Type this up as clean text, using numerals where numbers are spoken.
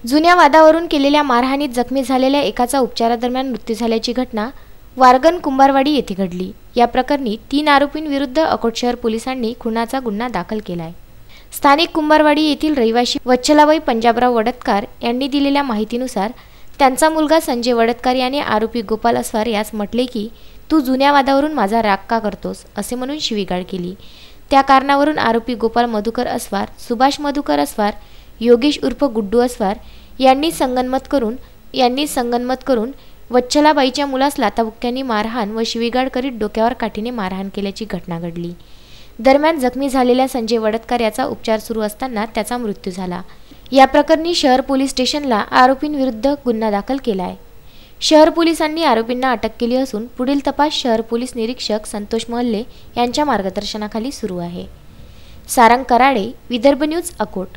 जुन्या वादावरून केलेल्या मारहाणीत जखमी झालेल्या एकाचा उपचारादरम्यान मृत्यू झाल्याची घटना वारगण कुंभारवाडी येथे घडली। या प्रकरणी 3 आरोपींविरुद्ध अकोट शहर पोलिसांनी खुनाचा गुन्हा दाखल केलाय। स्थानिक कुंभारवाडी येथील रहिवासी वच्छलाबाई पंजाबराव वडतकार यांनी दिलेल्या माहितीनुसार त्यांचा मुलगा संजय वडतकार याने आरोपी गोपाल अस्वार यास म्हटले की तू जुन्या वादावरून माझा राग का करतोस असे म्हणून शिवीगाळ केली। त्या कारणावरून आरोपी गोपाल मधुकर अस्वार, सुभाष मधुकर अस्वार, योगेश उर्फ गुड्डू अस्वार यांनी संगनमत करून वच्छलाबाईच्या मुलास लाथाबुक्क्यांनी मारहाण व शिवीगाळ करीत डोक्यावर काठीने मारहाण केल्याची घटना घडली। दरम्यान जखमी झालेल्या संजय वडतकार याचा उपचार सुरू असताना त्याचा मृत्यू झाला। या प्रकरणी शहर पोलीस स्टेशनला आरोपींविरुद्ध गुन्हा दाखल केला आहे। शहर पोलिसांनी आरोपींना अटक केली असून पुढील तपास शहर पोलीस निरीक्षक संतोष महल्ले यांच्या मार्गदर्शनाखाली सुरू आहे। सारंग कराडे, विदर्भ न्यूज, अकोट।